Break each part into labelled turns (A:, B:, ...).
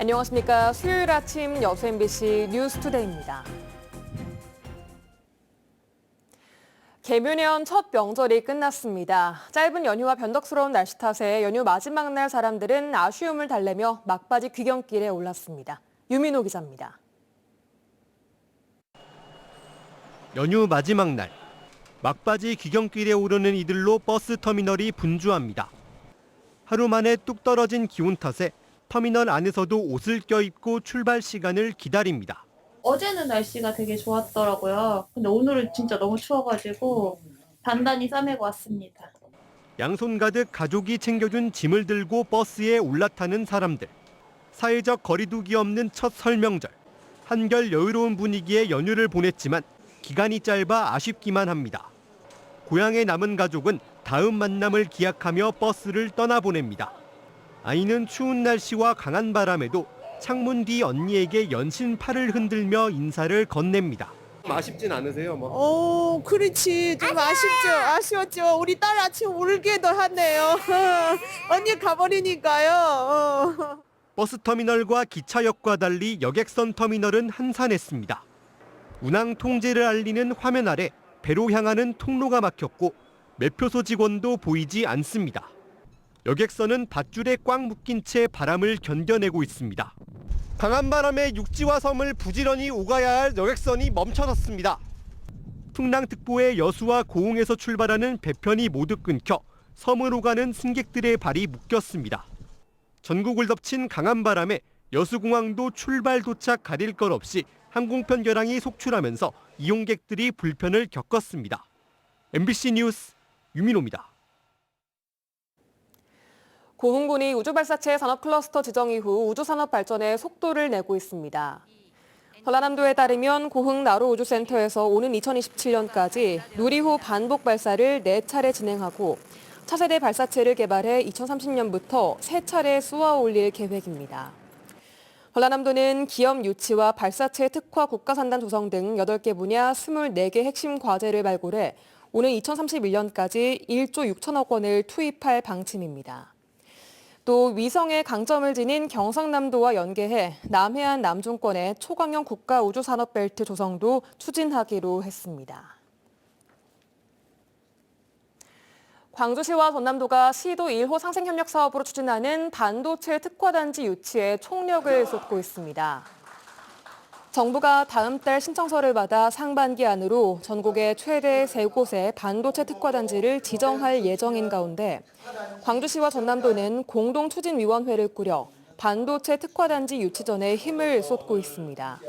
A: 안녕하십니까. 수요일 아침 여수 MBC 뉴스투데이입니다. 개묘년 첫 명절이 끝났습니다. 짧은 연휴와 변덕스러운 날씨 탓에 연휴 마지막 날 사람들은 아쉬움을 달래며 막바지 귀경길에 올랐습니다. 유민호 기자입니다.
B: 연휴 마지막 날, 막바지 귀경길에 오르는 이들로 버스 터미널이 분주합니다. 하루 만에 뚝 떨어진 기온 탓에 터미널 안에서도 옷을 껴입고 출발 시간을 기다립니다.
C: 어제는 날씨가 되게 좋았더라고요. 근데 오늘은 진짜 너무 추워가지고 단단히 싸매고 왔습니다.
B: 양손 가득 가족이 챙겨준 짐을 들고 버스에 올라타는 사람들. 사회적 거리두기 없는 첫 설명절. 한결 여유로운 분위기의 연휴를 보냈지만 기간이 짧아 아쉽기만 합니다. 고향에 남은 가족은 다음 만남을 기약하며 버스를 떠나보냅니다. 아이는 추운 날씨와 강한 바람에도 창문 뒤 언니에게 연신 팔을 흔들며 인사를 건넵니다. 아쉽진 않으세요?
D: 그렇지. 좀 아쉬웠죠. 우리 딸 아침 울기도 하네요. 언니 가버리니까요.
B: 버스 터미널과 기차역과 달리 여객선 터미널은 한산했습니다. 운항 통제를 알리는 화면 아래 배로 향하는 통로가 막혔고 매표소 직원도 보이지 않습니다. 여객선은 밧줄에 꽉 묶인 채 바람을 견뎌내고 있습니다. 강한 바람에 육지와 섬을 부지런히 오가야 할 여객선이 멈춰섰습니다. 풍랑특보의 여수와 고흥에서 출발하는 배편이 모두 끊겨 섬으로 가는 승객들의 발이 묶였습니다. 전국을 덮친 강한 바람에 여수공항도 출발 도착 가릴 것 없이 항공편 결항이 속출하면서 이용객들이 불편을 겪었습니다. MBC 뉴스 유민호입니다.
A: 고흥군이 우주발사체 산업클러스터 지정 이후 우주산업 발전에 속도를 내고 있습니다. 전라남도에 따르면 고흥 나로우주센터에서 오는 2027년까지 누리호 반복 발사를 4차례 진행하고 차세대 발사체를 개발해 2030년부터 3차례 쏘아 올릴 계획입니다. 전라남도는 기업 유치와 발사체 특화 국가산단 조성 등 8개 분야 24개 핵심 과제를 발굴해 오는 2031년까지 1조 6천억 원을 투입할 방침입니다. 또 위성의 강점을 지닌 경상남도와 연계해 남해안 남중권의 초강형 국가 우주산업벨트 조성도 추진하기로 했습니다. 광주시와 전남도가 시도 1호 상생협력 사업으로 추진하는 반도체 특화단지 유치에 총력을 쏟고 있습니다. 정부가 다음 달 신청서를 받아 상반기 안으로 전국의 최대 3곳의 반도체 특화단지를 지정할 예정인 가운데 광주시와 전남도는 공동추진위원회를 꾸려 반도체 특화단지 유치전에 힘을 쏟고 있습니다.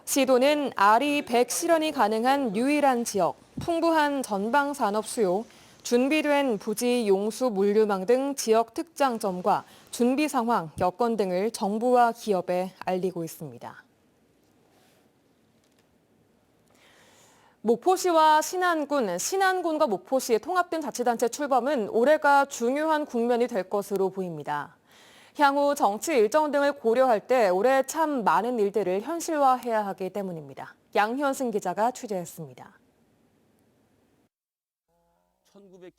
A: 시도는 RE100 실현이 가능한 유일한 지역, 풍부한 전방산업 수요, 준비된 부지, 용수, 물류망 등 지역 특장점과 준비 상황, 여건 등을 정부와 기업에 알리고 있습니다. 목포시와 신안군과 목포시의 통합된 자치단체 출범은 올해가 중요한 국면이 될 것으로 보입니다. 향후 정치 일정 등을 고려할 때 올해 참 많은 일들을 현실화해야 하기 때문입니다. 양현승 기자가 취재했습니다.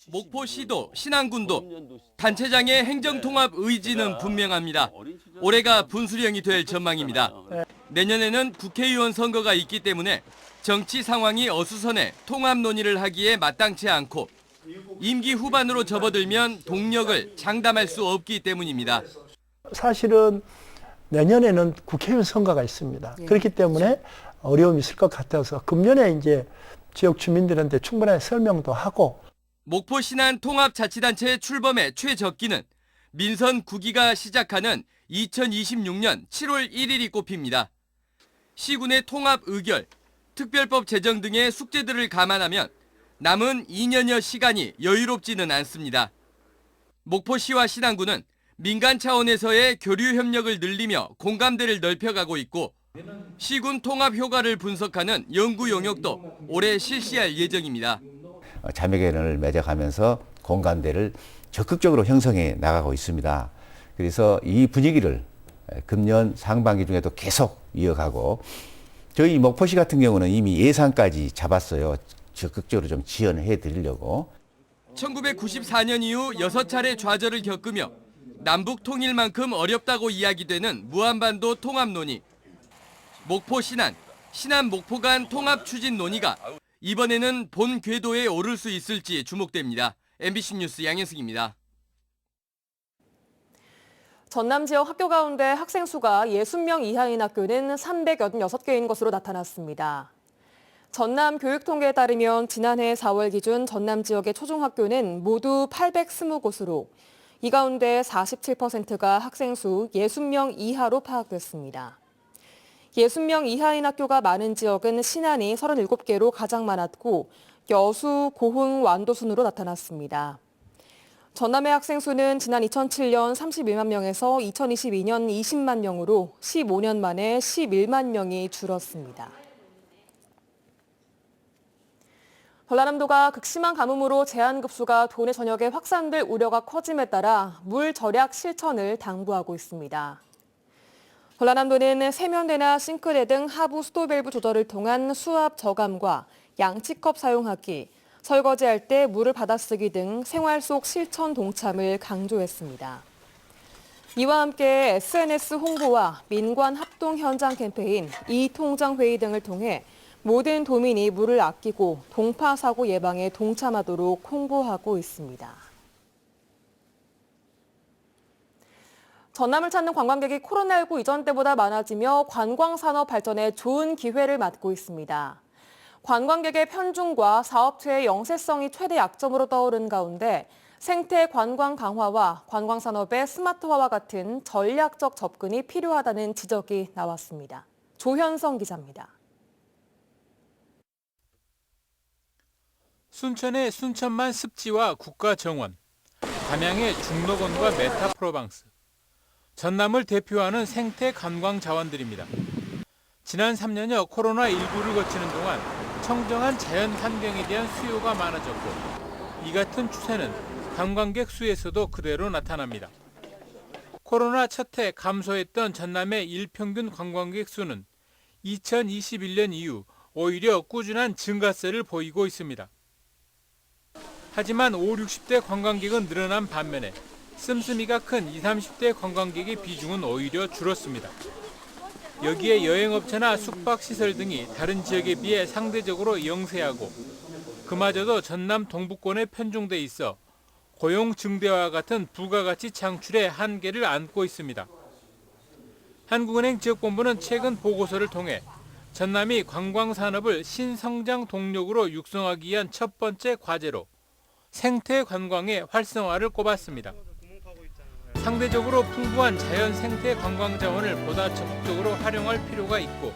E: 목포시도 신안군도 단체장의 행정통합 의지는 분명합니다. 올해가 분수령이 될 전망입니다. 내년에는 국회의원 선거가 있기 때문에 정치 상황이 어수선해 통합 논의를 하기에 마땅치 않고 임기 후반으로 접어들면 동력을 장담할 수 없기 때문입니다.
F: 사실은 내년에는 국회의원 선거가 있습니다. 그렇기 때문에 어려움이 있을 것 같아서 금년에 이제 지역 주민들한테 충분하게 설명도 하고.
E: 목포 신안 통합자치단체 출범의 최적기는 민선 9기가 시작하는 2026년 7월 1일이 꼽힙니다. 시군의 통합 의결, 특별법 제정 등의 숙제들을 감안하면 남은 2년여 시간이 여유롭지는 않습니다. 목포시와 신안군은 민간 차원에서의 교류 협력을 늘리며 공감대를 넓혀가고 있고 시군 통합 효과를 분석하는 연구 용역도 올해 실시할 예정입니다.
G: 자매견을 맺어가면서 공감대를 적극적으로 형성해 나가고 있습니다. 그래서 이 분위기를 금년 상반기 중에도 계속 이어가고 저희 목포시 같은 경우는 이미 예산까지 잡았어요. 적극적으로 좀 지원해 드리려고.
E: 1994년 이후 6차례 좌절을 겪으며 남북 통일만큼 어렵다고 이야기되는 무한반도 통합 논의. 목포 신안, 신안 목포 간 통합 추진 논의가 이번에는 본 궤도에 오를 수 있을지 주목됩니다. MBC 뉴스 양현승입니다.
A: 전남 지역 학교 가운데 학생 수가 60명 이하인 학교는 386개인 것으로 나타났습니다. 전남 교육통계에 따르면 지난해 4월 기준 전남 지역의 초중학교는 모두 820곳으로 이 가운데 47%가 학생 수 60명 이하로 파악됐습니다. 60명 이하인 학교가 많은 지역은 신안이 37개로 가장 많았고 여수, 고흥, 완도 순으로 나타났습니다. 전남의 학생 수는 지난 2007년 31만 명에서 2022년 20만 명으로 15년 만에 11만 명이 줄었습니다. 전라남도가 극심한 가뭄으로 제한급수가 도내 전역에 확산될 우려가 커짐에 따라 물 절약 실천을 당부하고 있습니다. 전라남도는 세면대나 싱크대 등 하부 수도 밸브 조절을 통한 수압 저감과 양치컵 사용하기, 설거지할 때 물을 받아쓰기 등 생활 속 실천 동참을 강조했습니다. 이와 함께 SNS 홍보와 민관 합동 현장 캠페인, 이통장 회의 등을 통해 모든 도민이 물을 아끼고 동파 사고 예방에 동참하도록 홍보하고 있습니다. 전남을 찾는 관광객이 코로나19 이전 때보다 많아지며 관광산업 발전에 좋은 기회를 맞고 있습니다. 관광객의 편중과 사업체의 영세성이 최대 약점으로 떠오른 가운데 생태 관광 강화와 관광산업의 스마트화와 같은 전략적 접근이 필요하다는 지적이 나왔습니다. 조현성 기자입니다.
H: 순천의 순천만 습지와 국가정원, 담양의 중록원과 메타프로방스, 전남을 대표하는 생태 관광 자원들입니다. 지난 3년여 코로나19를 거치는 동안 청정한 자연 환경에 대한 수요가 많아졌고 이 같은 추세는 관광객 수에서도 그대로 나타납니다. 코로나 첫 해 감소했던 전남의 일평균 관광객 수는 2021년 이후 오히려 꾸준한 증가세를 보이고 있습니다. 하지만 5, 60대 관광객은 늘어난 반면에 씀씀이가 큰 20, 30대 관광객의 비중은 오히려 줄었습니다. 여기에 여행업체나 숙박시설 등이 다른 지역에 비해 상대적으로 영세하고 그마저도 전남 동부권에 편중돼 있어 고용 증대와 같은 부가가치 창출에 한계를 안고 있습니다. 한국은행 지역본부는 최근 보고서를 통해 전남이 관광산업을 신성장 동력으로 육성하기 위한 첫 번째 과제로 생태 관광의 활성화를 꼽았습니다. 상대적으로 풍부한 자연 생태 관광 자원을 보다 적극적으로 활용할 필요가 있고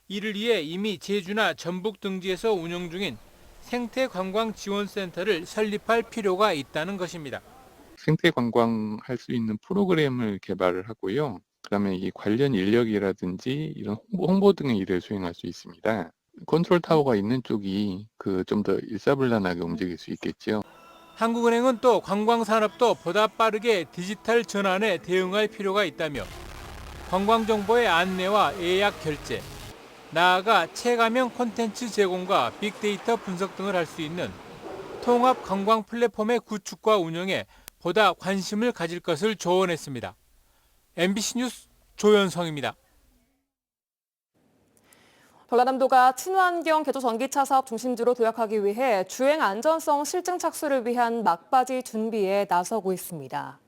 H: 이를 위해 이미 제주나 전북 등지에서 운영 중인 생태 관광 지원센터를 설립할 필요가 있다는 것입니다.
I: 생태 관광할 수 있는 프로그램을 개발을 하고요. 그다음에 이 관련 인력이라든지 이런 홍보 등의 일을 수행할 수 있습니다. 컨트롤 타워가 있는 쪽이 좀 더 일사불란하게 움직일 수 있겠죠.
H: 한국은행은 또 관광산업도 보다 빠르게 디지털 전환에 대응할 필요가 있다며 관광정보의 안내와 예약 결제, 나아가 체감형 콘텐츠 제공과 빅데이터 분석 등을 할 수 있는 통합 관광 플랫폼의 구축과 운영에 보다 관심을 가질 것을 조언했습니다. MBC 뉴스 조현성입니다.
A: 전라남도가 친환경 개조 전기차 사업 중심지로 도약하기 위해 주행 안전성 실증 착수를 위한 막바지 준비에 나서고 있습니다.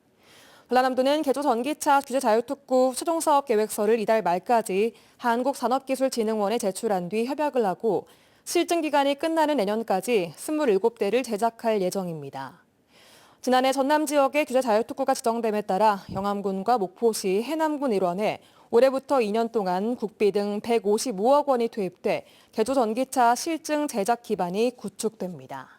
A: 전라남도는 개조 전기차 규제 자율특구 최종 사업 계획서를 이달 말까지 한국산업기술진흥원에 제출한 뒤 협약을 하고 실증 기간이 끝나는 내년까지 27대를 제작할 예정입니다. 지난해 전남 지역의 규제 자율특구가 지정됨에 따라 영암군과 목포시, 해남군 일원에 올해부터 2년 동안 국비 등 155억 원이 투입돼 개조 전기차 실증 제작 기반이 구축됩니다.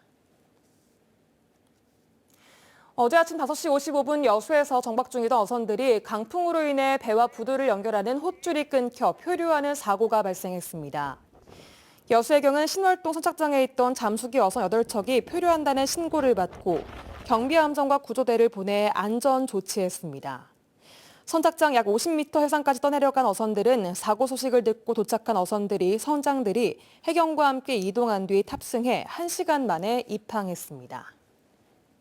A: 어제 아침 5시 55분 여수에서 정박 중이던 어선들이 강풍으로 인해 배와 부두를 연결하는 홑줄이 끊겨 표류하는 사고가 발생했습니다. 여수해경은 신월동 선착장에 있던 잠수기 어선 8척이 표류한다는 신고를 받고 경비함정과 구조대를 보내 안전 조치했습니다. 선착장 약 50m 해상까지 떠내려간 어선들은 사고 소식을 듣고 도착한 선장들이 해경과 함께 이동한 뒤 탑승해 1시간 만에 입항했습니다.